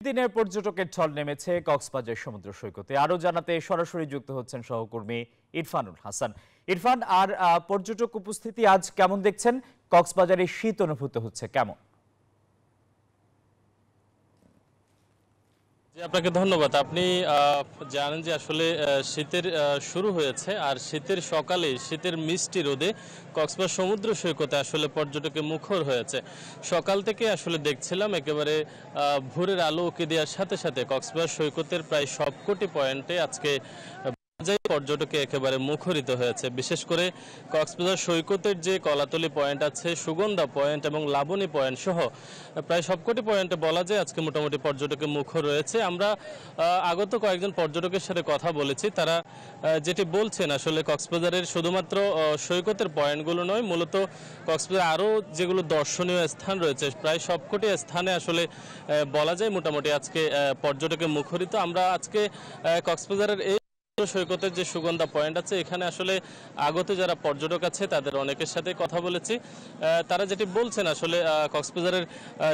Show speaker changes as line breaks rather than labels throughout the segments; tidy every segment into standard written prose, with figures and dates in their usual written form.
দিনের পর্যটকের ঢল নেমেছে কক্সবাজার সমুদ্র সৈকতে। আরো জানাতে সরাসরি যুক্ত হচ্ছেন সহকর্মী ইরফানুল হাসান। ইরফান, আর পর্যটক উপস্থিতি আজ কেমন দেখছেন? কক্সবাজারে শীত অনুভূত হচ্ছে কেমন?
আপনাকে ধন্যবাদ। আপনি জানেন যে আসলে শীতের শুরু হয়েছে, আর শীতের সকালে শীতের মিষ্টি রোদে কক্সবাজার সমুদ্র সৈকতে আসলে পর্যটকে মুখর হয়েছে। সকাল থেকে আসলে দেখছিলাম একেবারে ভোরের আলো উঁকি দেওয়ার সাথে সাথে কক্সবাজার সৈকতের প্রায় সবকটি পয়েন্টে আজকে পর্যটকে একেবারে মুখরিত হয়েছে। বিশেষ করে কক্সবাজার সৈকতের যে কলাতলি পয়েন্ট আছে, সুগন্ধা পয়েন্ট এবং লাবণী পয়েন্ট সহ প্রায় সবকটি পয়েন্টে বলা যায় আজকে মোটামুটি পর্যটকে মুখর রয়েছে। আমরা আগত কয়েকজন পর্যটকের সাথে কথা বলেছি, তারা যেটি বলছেন আসলে কক্সবাজারের শুধুমাত্র সৈকতের পয়েন্টগুলো নয়, মূলত কক্সবাজার আরও যেগুলো দর্শনীয় স্থান রয়েছে প্রায় সবকটি স্থানে আসলে বলা যায় মোটামুটি আজকে পর্যটকে মুখরিত। আমরা আজকে কক্সবাজারের এই সৈকতের যে সুগন্ধা পয়েন্ট আছে, এখানে আসলে আগত যারা পর্যটক আছে তাদের অনেকের সাথে কথা বলেছি। তারা যেটি বলছেন আসলে কক্সবাজারের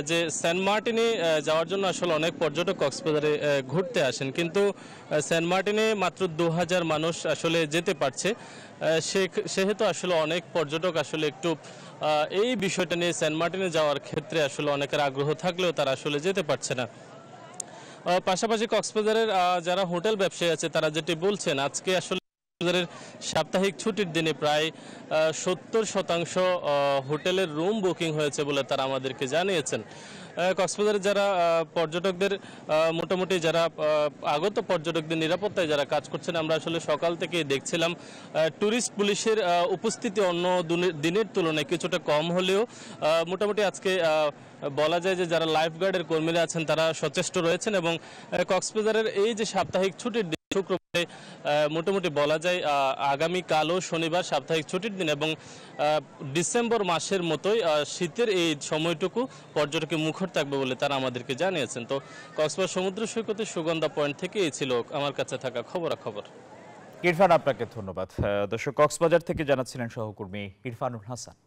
যে সেন্ট মার্টিনে যাওয়ার জন্য আসলে অনেক পর্যটক কক্সবাজারে ঘুরতে আসেন, কিন্তু সেন্ট মার্টিনে মাত্র 2000 মানুষ আসলে যেতে পারছে। সেহেতু আসলে অনেক পর্যটক আসলে একটু এই বিষয়টা নিয়ে সেন্ট মার্টিনে যাওয়ার ক্ষেত্রে আসলে অনেকের আগ্রহ থাকলেও তারা আসলে যেতে পারছে না। পাশাপাশি কক্সবাজারের যারা হোটেল ব্যবসায়ী আছে তারা যেটি বলছেন, আজকে আসলে কক্সবাজারের সাপ্তাহিক ছুটির দিনে প্রায় 70% হোটেলের রুম বুকিং হয়েছে বলে তারা আমাদেরকে জানিয়েছেন। কক্সবাজারের যারা পর্যটকদের মোটামুটি যারা আগত পর্যটকদের নিরাপত্তায় যারা কাজ করছেন, আমরা আসলে সকাল থেকে দেখছিলাম ট্যুরিস্ট পুলিশের উপস্থিতি অন্য দিনের তুলনায় কিছুটা কম হলেও মোটামুটি আজকে বলা যায় যে যারা লাইফ গার্ডের কর্মীরা আছেন তারা সচেষ্ট রয়েছেন। এবং কক্সবাজারের এই যে সাপ্তাহিক ছুটির দিন শুক্রবারে মোটামুটি বলা যায় আগামীকালও শনিবার সাপ্তাহিক ছুটির দিন, এবং ডিসেম্বর মাসের মতোই শীতের এই সময়টুকু পর্যটকে মুখর থাকবে বলে তারা আমাদেরকে জানিয়েছেন। তো কক্সবাজার সমুদ্র সৈকতের সুগন্ধা পয়েন্ট থেকে এই ছিল আমার কাছে থাকা খবরাখবর।
ইরফান, আপনাকে ধন্যবাদ। দর্শক, কক্সবাজার থেকে জানাচ্ছিলেন সহকর্মী ইরফানুল হাসান।